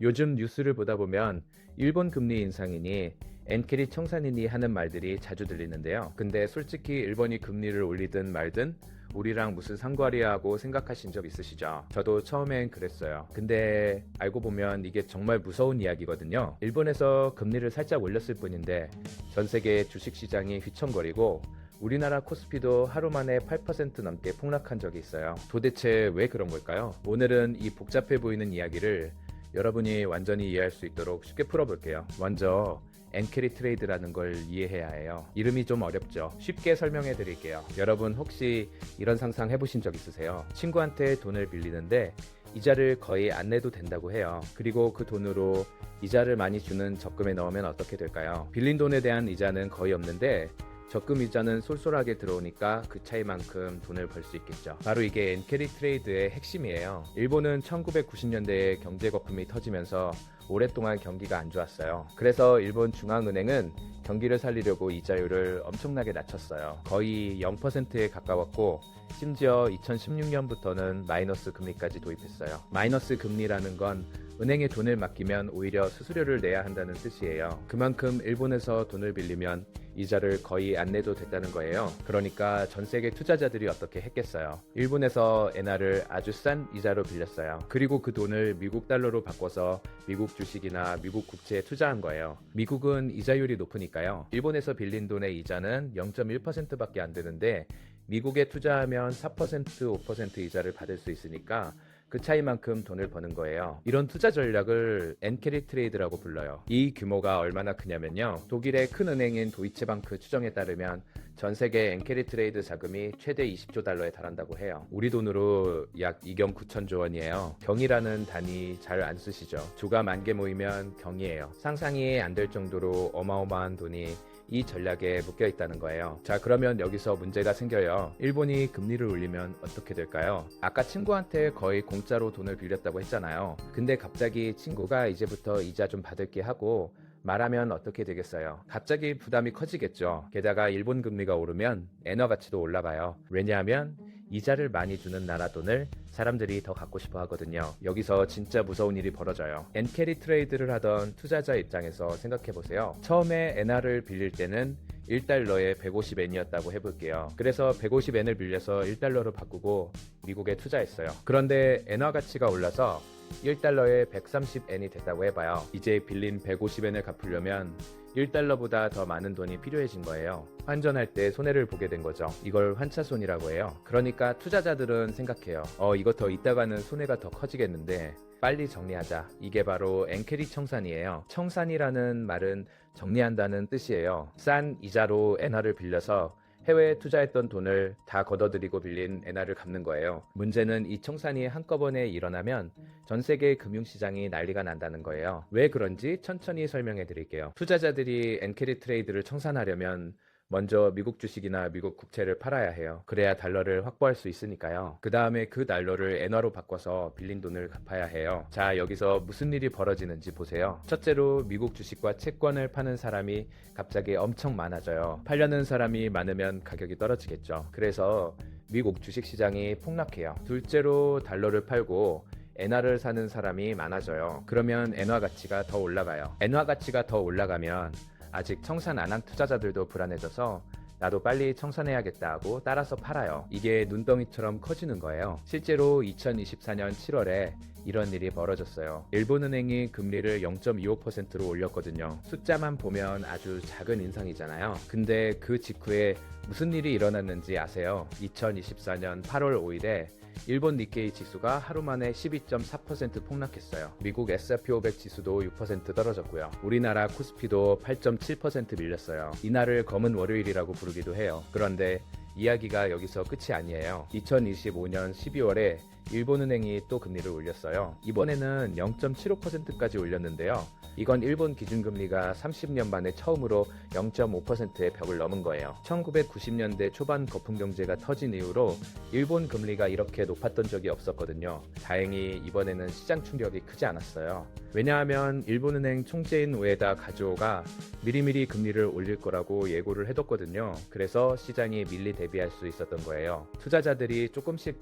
요즘 뉴스를 보다 보면 일본 금리 인상이니 엔케리 청산이니 하는 말들이 자주 들리는데요. 근데 솔직히 일본이 금리를 올리든 말든 우리랑 무슨 상관이야 하고 생각하신 적 있으시죠? 저도 처음엔 그랬어요. 근데 알고 보면 이게 정말 무서운 이야기거든요. 일본에서 금리를 살짝 올렸을 뿐인데 전 세계 주식시장이 휘청거리고 우리나라 코스피도 하루 만에 8% 넘게 폭락한 적이 있어요. 도대체 왜 그런 걸까요? 오늘은 이 복잡해 보이는 이야기를 여러분이 완전히 이해할 수 있도록 쉽게 풀어볼게요. 먼저 엔캐리 트레이드라는 걸 이해해야 해요. 이름이 좀 어렵죠? 쉽게 설명해 드릴게요. 여러분 혹시 이런 상상 해보신 적 있으세요? 친구한테 돈을 빌리는데 이자를 거의 안 내도 된다고 해요. 그리고 그 돈으로 이자를 많이 주는 적금에 넣으면 어떻게 될까요? 빌린 돈에 대한 이자는 거의 없는데 적금 이자는 쏠쏠하게 들어오니까 그 차이만큼 돈을 벌 수 있겠죠. 바로 이게 엔캐리 트레이드의 핵심이에요. 일본은 1990년대에 경제 거품이 터지면서 오랫동안 경기가 안 좋았어요. 그래서 일본 중앙은행은 경기를 살리려고 이자율을 엄청나게 낮췄어요. 거의 0%에 가까웠고 심지어 2016년부터는 마이너스 금리까지 도입했어요. 마이너스 금리라는 건 은행에 돈을 맡기면 오히려 수수료를 내야 한다는 뜻이에요. 그만큼 일본에서 돈을 빌리면 이자를 거의 안 내도 됐다는 거예요. 그러니까 전 세계 투자자들이 어떻게 했겠어요? 일본에서 엔화를 아주 싼 이자로 빌렸어요. 그리고 그 돈을 미국 달러로 바꿔서 미국 주식이나 미국 국채에 투자한 거예요. 미국은 이자율이 높으니까요. 일본에서 빌린 돈의 이자는 0.1%밖에 안 되는데 미국에 투자하면 4%, 5% 이자를 받을 수 있으니까 그 차이만큼 돈을 버는 거예요. 이런 투자 전략을 엔캐리 트레이드라고 불러요. 이 규모가 얼마나 크냐면요. 독일의 큰 은행인 도이체방크 추정에 따르면 전 세계 엔캐리 트레이드 자금이 최대 20조 달러에 달한다고 해요. 우리 돈으로 약 2경 9천조 원이에요. 경이라는 단위 잘 안 쓰시죠? 조가 10,000개 모이면 경이에요. 상상이 안 될 정도로 어마어마한 돈이 이 전략에 묶여 있다는 거예요. 자, 그러면 여기서 문제가 생겨요. 일본이 금리를 올리면 어떻게 될까요? 아까 친구한테 거의 공짜로 돈을 빌렸다고 했잖아요. 근데 갑자기 친구가 이제부터 이자 좀 받을게 하고 말하면 어떻게 되겠어요? 갑자기 부담이 커지겠죠. 게다가 일본 금리가 오르면 엔화 가치도 올라가요. 왜냐하면 이자를 많이 주는 나라 돈을 사람들이 더 갖고 싶어 하거든요. 여기서 진짜 무서운 일이 벌어져요. 엔캐리 트레이드를 하던 투자자 입장에서 생각해 보세요. 처음에 엔화를 빌릴 때는 1달러에 150엔이었다고 해볼게요. 그래서 150엔을 빌려서 1달러로 바꾸고 미국에 투자했어요. 그런데 엔화 가치가 올라서 1달러에 130엔이 됐다고 해봐요. 이제 빌린 150엔을 갚으려면 1달러보다 더 많은 돈이 필요해진 거예요. 환전할 때 손해를 보게 된 거죠. 이걸 환차손이라고 해요. 그러니까 투자자들은 생각해요. 이거 더 있다가는 손해가 더 커지겠는데 빨리 정리하자. 이게 바로 엔캐리 청산이에요. 청산이라는 말은 정리한다는 뜻이에요. 싼 이자로 엔화를 빌려서 해외에 투자했던 돈을 다 걷어들이고 빌린 엔화를 갚는 거예요. 문제는 이 청산이 한꺼번에 일어나면 전 세계 금융시장이 난리가 난다는 거예요. 왜 그런지 천천히 설명해 드릴게요. 투자자들이 엔캐리 트레이드를 청산하려면 먼저 미국 주식이나 미국 국채를 팔아야 해요. 그래야 달러를 확보할 수 있으니까요. 그 다음에 그 달러를 엔화로 바꿔서 빌린 돈을 갚아야 해요. 자, 여기서 무슨 일이 벌어지는지 보세요. 첫째로 미국 주식과 채권을 파는 사람이 갑자기 엄청 많아져요. 팔려는 사람이 많으면 가격이 떨어지겠죠. 그래서 미국 주식시장이 폭락해요. 둘째로 달러를 팔고 엔화를 사는 사람이 많아져요. 그러면 엔화 가치가 더 올라가요. 엔화 가치가 더 올라가면 아직 청산 안 한 투자자들도 불안해져서 나도 빨리 청산해야겠다 하고 따라서 팔아요. 이게 눈덩이처럼 커지는 거예요. 실제로 2024년 7월에 이런 일이 벌어졌어요. 일본은행이 금리를 0.25%로 올렸거든요. 숫자만 보면 아주 작은 인상이잖아요. 근데 그 직후에 무슨 일이 일어났는지 아세요? 2024년 8월 5일에 일본 니케이 지수가 하루 만에 12.4% 폭락했어요. 미국 S&P 500 지수도 6% 떨어졌고요. 우리나라 코스피도 8.7% 밀렸어요. 이날을 검은 월요일이라고 부르기도 해요. 그런데 이야기가 여기서 끝이 아니에요. 2025년 12월에 일본은행이 또 금리를 올렸어요. 이번에는 0.75%까지 올렸는데요. 이건 일본 기준금리가 30년 만에 처음으로 0.5%의 벽을 넘은 거예요. 1990년대 초반 거품 경제가 터진 이후로 일본 금리가 이렇게 높았던 적이 없었거든요. 다행히 이번에는 시장 충격이 크지 않았어요. 왜냐하면 일본은행 총재인 우에다 가즈오가 미리미리 금리를 올릴 거라고 예고를 해뒀거든요. 그래서 시장이 밀리 대비할 수 있었던 거예요. 투자자들이 조금씩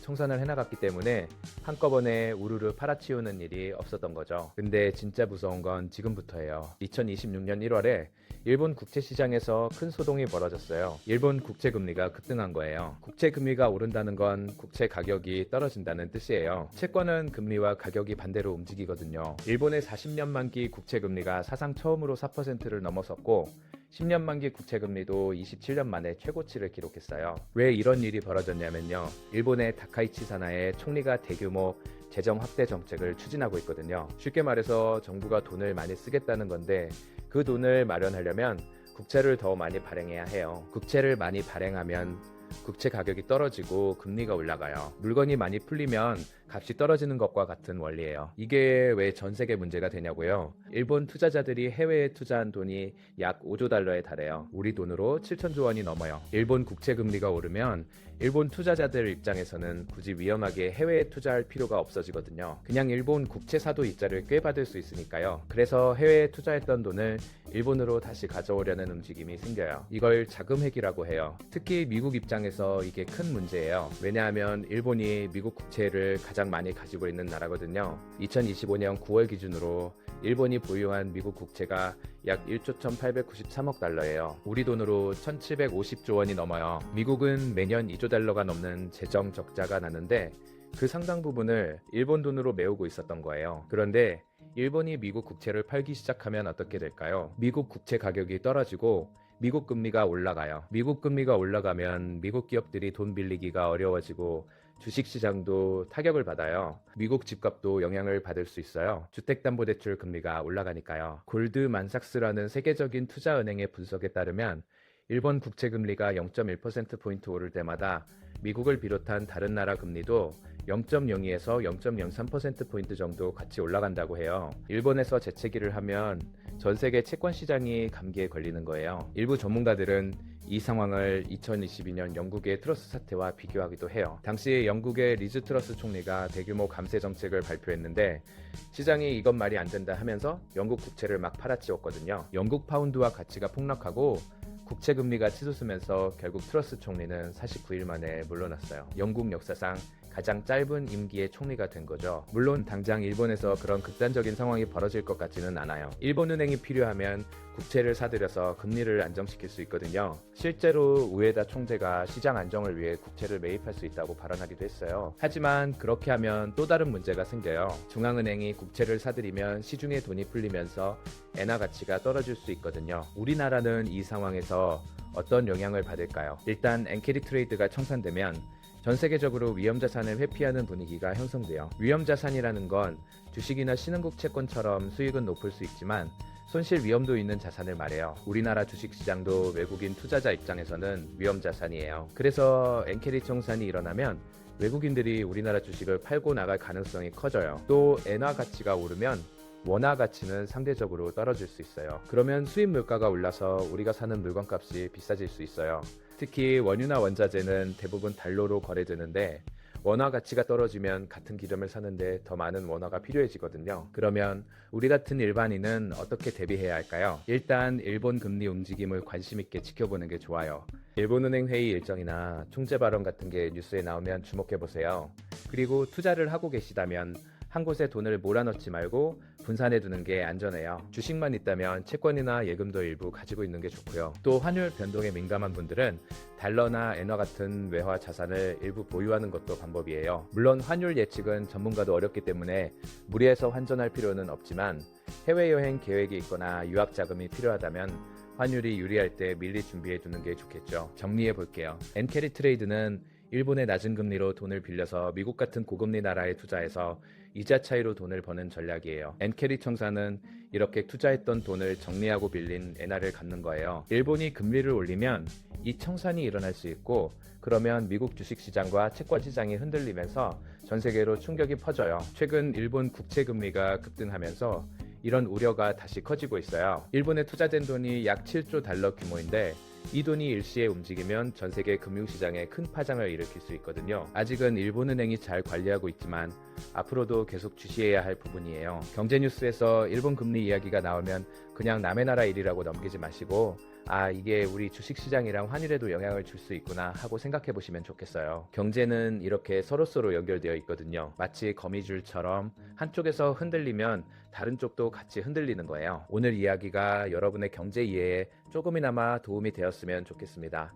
청산을 해나갔거든요. 올랐기 때문에 한꺼번에 우르르 팔아치우는 일이 없었던 거죠. 근데 진짜 무서운 건 지금부터예요. 2026년 1월에 일본 국채시장에서 큰 소동이 벌어졌어요. 일본 국채금리가 급등한 거예요. 국채금리가 오른다는 건 국채 가격이 떨어진다는 뜻이에요. 채권은 금리와 가격이 반대로 움직이거든요. 일본의 40년 만기 국채금리가 사상 처음으로 4%를 넘어섰고 10년 만기 국채금리도 27년 만에 최고치를 기록했어요. 왜 이런 일이 벌어졌냐면요. 일본의 다카이치 사나의 총리가 대규모 재정 확대 정책을 추진하고 있거든요. 쉽게 말해서 정부가 돈을 많이 쓰겠다는 건데 그 돈을 마련하려면 국채를 더 많이 발행해야 해요. 국채를 많이 발행하면 국채 가격이 떨어지고 금리가 올라가요. 물건이 많이 풀리면 값이 떨어지는 것과 같은 원리예요. 이게 왜 전 세계 문제가 되냐고요? 일본 투자자들이 해외에 투자한 돈이 약 5조 달러에 달해요. 우리 돈으로 7천조 원이 넘어요. 일본 국채 금리가 오르면 일본 투자자들 입장에서는 굳이 위험하게 해외에 투자할 필요가 없어지거든요. 그냥 일본 국채 사도 이자를 꽤 받을 수 있으니까요. 그래서 해외에 투자했던 돈을 일본으로 다시 가져오려는 움직임이 생겨요. 이걸 자금핵이라고 해요. 특히 미국 입장에서 이게 큰 문제예요. 왜냐하면 일본이 미국 국채를 가장 많이 가지고 있는 나라거든요. 2025년 9월 기준으로 일본이 보유한 미국 국채가 약 1조 1,893억 달러예요. 우리 돈으로 1,750조 원이 넘어요. 미국은 매년 2조 달러가 넘는 재정 적자가 나는데 그 상당 부분을 일본 돈으로 메우고 있었던 거예요. 그런데 일본이 미국 국채를 팔기 시작하면 어떻게 될까요? 미국 국채 가격이 떨어지고 미국 금리가 올라가요. 미국 금리가 올라가면 미국 기업들이 돈 빌리기가 어려워지고 주식시장도 타격을 받아요. 미국 집값도 영향을 받을 수 있어요. 주택담보대출 금리가 올라가니까요. 골드만삭스라는 세계적인 투자은행의 분석에 따르면 일본 국채금리가 0.1%포인트 오를 때마다 미국을 비롯한 다른 나라 금리도 0.02에서 0.03%포인트 정도 같이 올라간다고 해요. 일본에서 재채기를 하면 전 세계 채권 시장이 감기에 걸리는 거예요. 일부 전문가들은 이 상황을 2022년 영국의 트러스 사태와 비교하기도 해요. 당시 영국의 리즈 트러스 총리가 대규모 감세 정책을 발표했는데 시장이 이건 말이 안 된다 하면서 영국 국채를 막 팔아치웠거든요. 영국 파운드와 가치가 폭락하고 국채 금리가 치솟으면서 결국 트러스 총리는 49일 만에 물러났어요. 영국 역사상 가장 짧은 임기의 총리가 된 거죠. 물론 당장 일본에서 그런 극단적인 상황이 벌어질 것 같지는 않아요. 일본은행이 필요하면 국채를 사들여서 금리를 안정시킬 수 있거든요. 실제로 우에다 총재가 시장 안정을 위해 국채를 매입할 수 있다고 발언하기도 했어요. 하지만 그렇게 하면 또 다른 문제가 생겨요. 중앙은행이 국채를 사들이면 시중에 돈이 풀리면서 엔화 가치가 떨어질 수 있거든요. 우리나라는 이 상황에서 어떤 영향을 받을까요? 일단 엔캐리 트레이드가 청산되면 전 세계적으로 위험자산을 회피하는 분위기가 형성돼요. 위험자산이라는 건 주식이나 신흥국 채권처럼 수익은 높을 수 있지만 손실 위험도 있는 자산을 말해요. 우리나라 주식시장도 외국인 투자자 입장에서는 위험자산이에요. 그래서 엔캐리 청산이 일어나면 외국인들이 우리나라 주식을 팔고 나갈 가능성이 커져요. 또 엔화 가치가 오르면 원화 가치는 상대적으로 떨어질 수 있어요. 그러면 수입 물가가 올라서 우리가 사는 물건값이 비싸질 수 있어요. 특히 원유나 원자재는 대부분 달러로 거래되는데 원화 가치가 떨어지면 같은 기름을 사는데 더 많은 원화가 필요해지거든요. 그러면 우리 같은 일반인은 어떻게 대비해야 할까요? 일단 일본 금리 움직임을 관심 있게 지켜보는 게 좋아요. 일본은행 회의 일정이나 총재 발언 같은 게 뉴스에 나오면 주목해보세요. 그리고 투자를 하고 계시다면 한 곳에 돈을 몰아넣지 말고 분산해 두는 게 안전해요. 주식만 있다면 채권이나 예금도 일부 가지고 있는 게 좋고요. 또 환율 변동에 민감한 분들은 달러나 엔화 같은 외화 자산을 일부 보유하는 것도 방법이에요. 물론 환율 예측은 전문가도 어렵기 때문에 무리해서 환전할 필요는 없지만 해외여행 계획이 있거나 유학 자금이 필요하다면 환율이 유리할 때 미리 준비해 두는 게 좋겠죠. 정리해 볼게요. 엔캐리 트레이드는 일본의 낮은 금리로 돈을 빌려서 미국 같은 고금리 나라에 투자해서 이자 차이로 돈을 버는 전략이에요. 엔캐리 청산은 이렇게 투자했던 돈을 정리하고 빌린 엔화를 갚는 거예요. 일본이 금리를 올리면 이 청산이 일어날 수 있고 그러면 미국 주식시장과 채권시장이 흔들리면서 전 세계로 충격이 퍼져요. 최근 일본 국채 금리가 급등하면서 이런 우려가 다시 커지고 있어요. 일본에 투자된 돈이 약 7조 달러 규모인데 이 돈이 일시에 움직이면 전 세계 금융시장에 큰 파장을 일으킬 수 있거든요. 아직은 일본은행이 잘 관리하고 있지만 앞으로도 계속 주시해야 할 부분이에요. 경제뉴스에서 일본 금리 이야기가 나오면 그냥 남의 나라 일이라고 넘기지 마시고 이게 우리 주식시장이랑 환율에도 영향을 줄 수 있구나 하고 생각해 보시면 좋겠어요. 경제는 이렇게 서로서로 연결되어 있거든요. 마치 거미줄처럼 한쪽에서 흔들리면 다른 쪽도 같이 흔들리는 거예요. 오늘 이야기가 여러분의 경제 이해에 조금이나마 도움이 되었으면 좋겠습니다.